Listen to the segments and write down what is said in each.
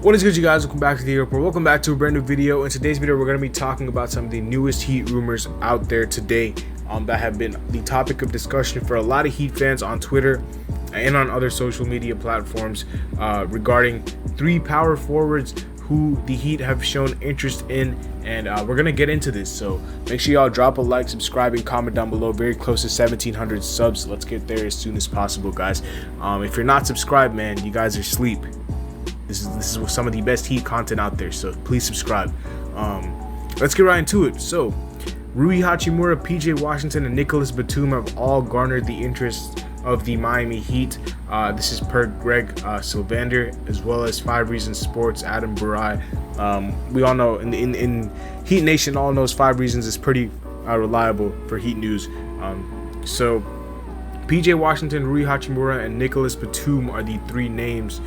What is good, you guys? Welcome back to the airport. Welcome back to a brand new video. In today's video, we're going to be talking about some of the newest Heat rumors out there today that have been the topic of discussion for a lot of Heat fans on Twitter and on other social media platforms regarding three power forwards who the Heat have shown interest in, and we're gonna get into this. So make sure y'all drop a like, subscribe, and comment down below. Very close to 1,700 subs. Let's get there as soon as possible, guys. If you're not subscribed, man, you guys are asleep. This is some of the best Heat content out there, so please subscribe. Let's get right into it. So Rui Hachimura, PJ Washington, and Nicholas Batum have all garnered the interest of the Miami Heat. This is per Greg Sylvander, as well as 5 Reasons Sports, Adam Burai. We all know in Heat Nation, all knows 5 Reasons is pretty reliable for Heat news. So PJ Washington, Rui Hachimura, and Nicholas Batum are the 3 names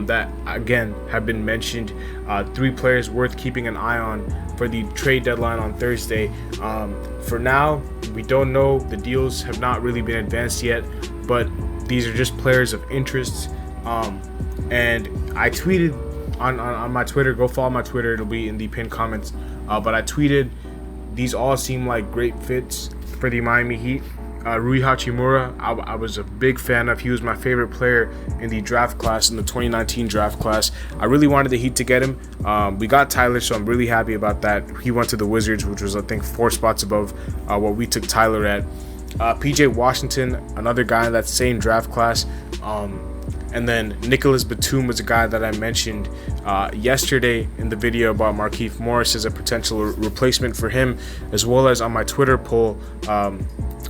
that again have been mentioned. 3 players worth keeping an eye on for the trade deadline on Thursday. For now, we don't know. The deals have not really been advanced yet, but these are just players of interest. And I tweeted on my Twitter. Go follow my Twitter. It'll be in the pinned comments. But I tweeted, these all seem like great fits for the Miami Heat. Rui Hachimura, I was a big fan of. He was my favorite player in the draft class, in the 2019 draft class. I really wanted the Heat to get him. We got Tyler, so I'm really happy about that. He went to the Wizards, which was, I think, 4 spots above what we took Tyler at. PJ Washington, another guy in that same draft class. And then Nicholas Batum was a guy that I mentioned yesterday in the video about Markieff Morris as a potential replacement for him, as well as on my Twitter poll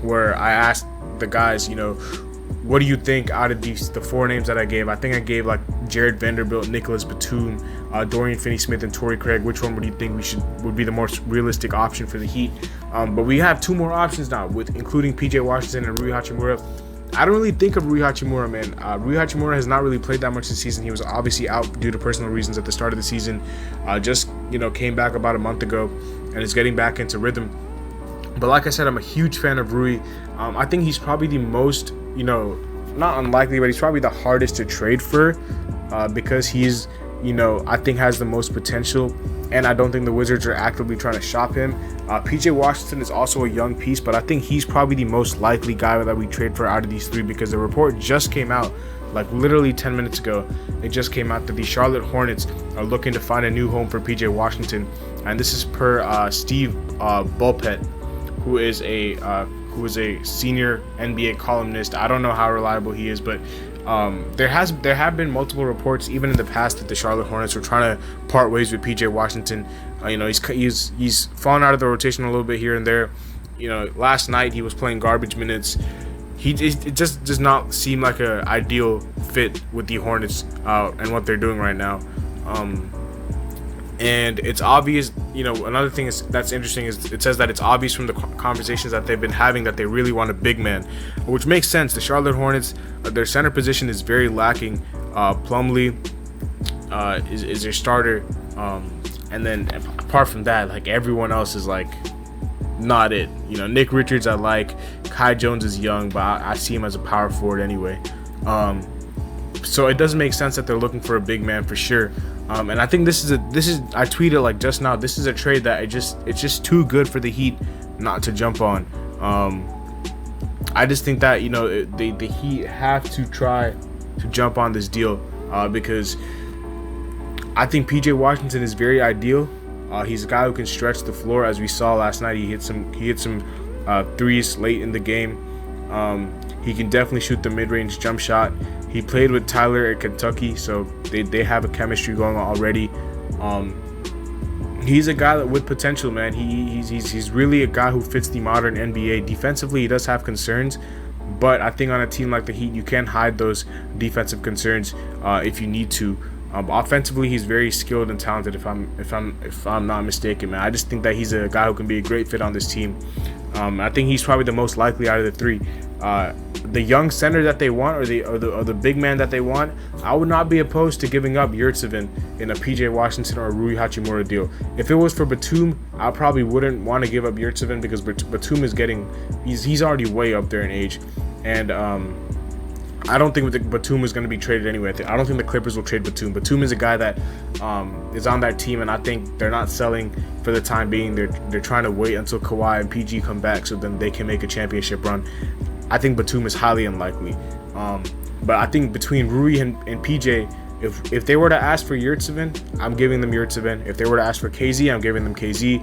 where I asked the guys, what do you think out of the 4 names that I gave? I think I gave like Jared Vanderbilt, Nicholas Batum, Dorian Finney-Smith, and Torrey Craig. Which one would you think would be the most realistic option for the Heat? But we have 2 more options now, with including PJ Washington and Rui Hachimura. I don't really think of Rui Hachimura, man. Rui Hachimura has not really played that much this season. He was obviously out due to personal reasons at the start of the season. Just came back about a month ago and is getting back into rhythm. But like I said, I'm a huge fan of Rui. I think he's probably the most, not unlikely, but he's probably the hardest to trade for because he's, I think has the most potential. And I don't think the Wizards are actively trying to shop him. PJ Washington is also a young piece, but I think he's probably the most likely guy that we trade for out of these 3, because the report just came out, like literally 10 minutes ago. It just came out that the Charlotte Hornets are looking to find a new home for PJ Washington. And this is per Steve Bulpett, who is a senior NBA columnist. I don't know how reliable he is, but there have been multiple reports, even in the past, that the Charlotte Hornets were trying to part ways with PJ Washington. He's fallen out of the rotation a little bit here and there. Last night he was playing garbage minutes. It just does not seem like an ideal fit with the Hornets and what they're doing right now. And it's obvious, another thing that's interesting is it says that it's obvious from the conversations that they've been having that they really want a big man, which makes sense. The Charlotte Hornets, their center position is very lacking. Plumlee is their starter. And then apart from that, like, everyone else is like not it. Nick Richards I like. Kai Jones is young, but I see him as a power forward anyway. So it doesn't make sense that they're looking for a big man for sure. And I think this is I tweeted like just now, this is a trade that it's just too good for the Heat not to jump on. I just think that the Heat have to try to jump on this deal because I think PJ Washington is very ideal. He's a guy who can stretch the floor, as we saw last night. He hit some threes late in the game. He can definitely shoot the mid-range jump shot. He played with Tyler at Kentucky, so they have a chemistry going on already. He's a guy with potential, man. He's really a guy who fits the modern NBA. Defensively, he does have concerns, but I think on a team like the Heat, you can hide those defensive concerns if you need to. Offensively, he's very skilled and talented. If I'm not mistaken, man. I just think that he's a guy who can be a great fit on this team. I think he's probably the most likely out of the 3. The young center that they want, or the big man that they want, I would not be opposed to giving up Yurtseven in a PJ Washington or a Rui Hachimura deal. If it was for Batum, I probably wouldn't want to give up Yurtseven, because Batum is he's already way up there in age, and I don't think Batum is going to be traded anyway. I don't think the Clippers will trade Batum. Batum is a guy that is on that team, and I think they're not selling for the time being. They're trying to wait until Kawhi and PG come back so then they can make a championship run. I think Batum is highly unlikely. But I think between Rui and PJ, if they were to ask for Yurtseven, I'm giving them Yurtseven. If they were to ask for KZ, I'm giving them KZ.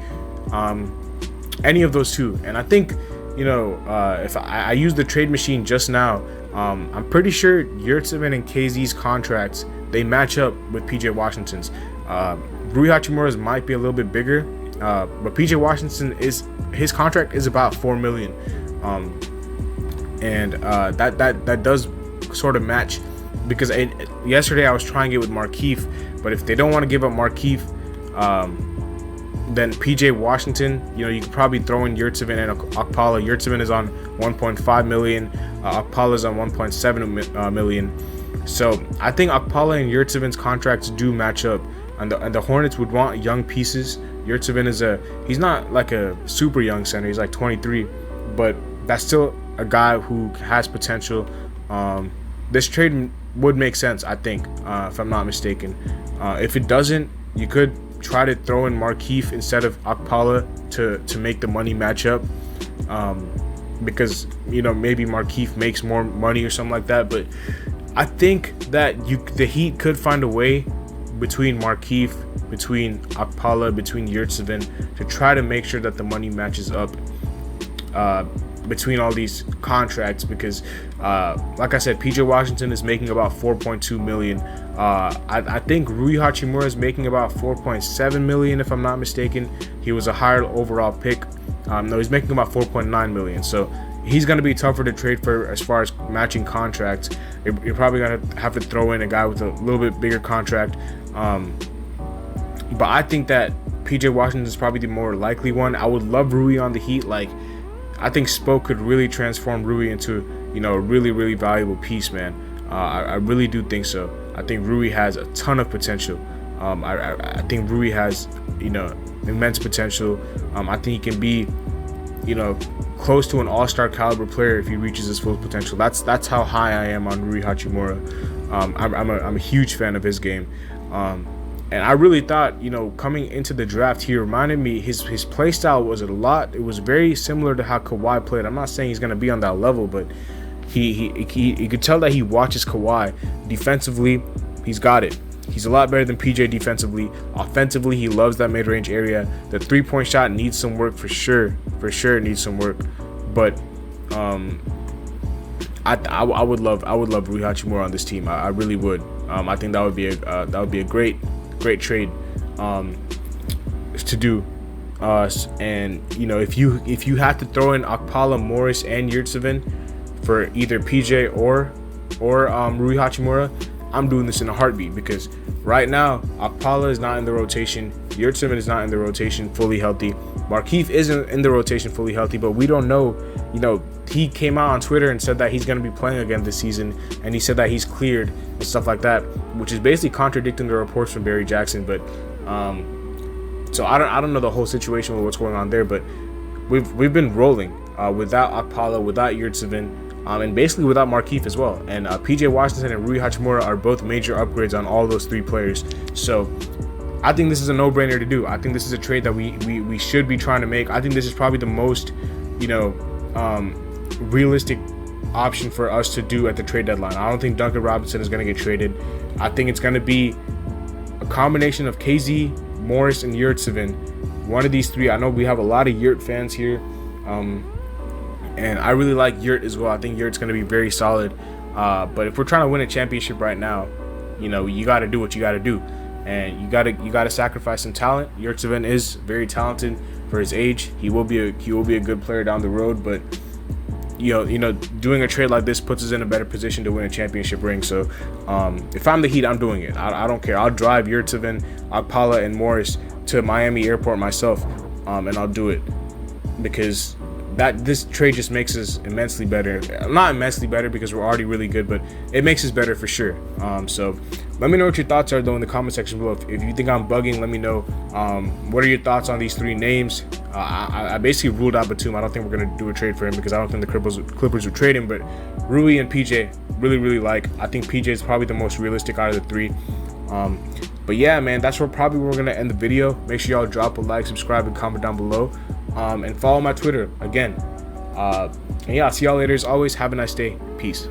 Any of those two. And I think, if I use the trade machine just now, I'm pretty sure Yurtseven and KZ's contracts, they match up with PJ Washington's. Rui Hachimura's might be a little bit bigger, but PJ Washington his contract is about $4 million. That does sort of match, because yesterday I was trying it with Markieff, but if they don't want to give up Markieff, then PJ Washington, you could probably throw in Yurtseven and Okpala. Yurtseven is on 1.5 million, Okpala is on 1.7 million. So I think Okpala and Yurtseven's contracts do match up, and the Hornets would want young pieces. Yurtseven he's not like a super young center, he's like 23, but that's still a guy who has potential. This trade would make sense, I think, if I'm not mistaken. If it doesn't, you could try to throw in Markieff instead of Okpala to make the money match up, because maybe Markieff makes more money or something like that. But I think that the Heat could find a way between Markieff, between Okpala, between Yurtseven to try to make sure that the money matches up between all these contracts, because like I said, PJ Washington is making about 4.2 million. I think Rui Hachimura is making about 4.7 million, if I'm not mistaken. He was a higher overall pick. No, he's making about 4.9 million. So he's going to be tougher to trade for as far as matching contracts. You're probably going to have to throw in a guy with a little bit bigger contract. But I think that PJ Washington is probably the more likely one. I would love Rui on the Heat. I think Spoke could really transform Rui into, a really, really valuable piece, man. I really do think so. I think Rui has a ton of potential. I think Rui has, immense potential. I think he can be, close to an all-star caliber player if he reaches his full potential. That's how high I am on Rui Hachimura. I'm a huge fan of his game. And I really thought, coming into the draft, he reminded me, his play style it was very similar to how Kawhi played. I'm not saying he's going to be on that level, but he could tell that he watches Kawhi. Defensively, he's got it. He's a lot better than PJ defensively. Offensively, he loves that mid-range area. The three-point shot needs some work for sure. For sure, it needs some work. But I would love Rui Hachimura on this team. I really would. I think that would be a great trade to do. And if you had to throw in Okpala, Morris, and Yurtseven for either PJ or Rui Hachimura, I'm doing this in a heartbeat, because right now Okpala is not in the rotation, Yurtseven is not in the rotation fully healthy, Markieff isn't in the rotation fully healthy, but we don't know. He came out on Twitter and said that he's going to be playing again this season, and he said that he's cleared and stuff like that, which is basically contradicting the reports from Barry Jackson. But so I don't know the whole situation with what's going on there, but we've been rolling without Okpala, without Yurtseven, and basically without Markieff as well. And PJ Washington and Rui Hachimura are both major upgrades on all those three players. So I think this is a no-brainer to do. I think this is a trade that we should be trying to make. I think this is probably the most, realistic option for us to do at the trade deadline. I don't think Duncan Robinson is going to get traded. I think it's going to be a combination of KZ, Morris, and Yurtseven. One of these three. I know we have a lot of Yurt fans here, and I really like Yurt as well. I think Yurt's going to be very solid. But if we're trying to win a championship right now, you got to do what you got to do, and you got to sacrifice some talent. Yurtseven is very talented for his age. He will be a good player down the road, but doing a trade like this puts us in a better position to win a championship ring. So if I'm the Heat, I'm doing it. I don't care. I'll drive Yurtseven, Okpala, and Morris to Miami Airport myself, and I'll do it, because that this trade just makes us immensely better. Not immensely better because we're already really good, but it makes us better for sure. So let me know what your thoughts are though in the comment section below. If you think I'm bugging, let me know. What are your thoughts on these 3 names? I basically ruled out Batum. I don't think we're gonna do a trade for him because I don't think the Clippers would trade him. But Rui and PJ really like. I think PJ is probably the most realistic out of the 3. But yeah, man, that's where we're gonna end the video. Make sure y'all drop a like, subscribe, and comment down below, and follow my Twitter again. And yeah, I'll see y'all later. As always, have a nice day. Peace.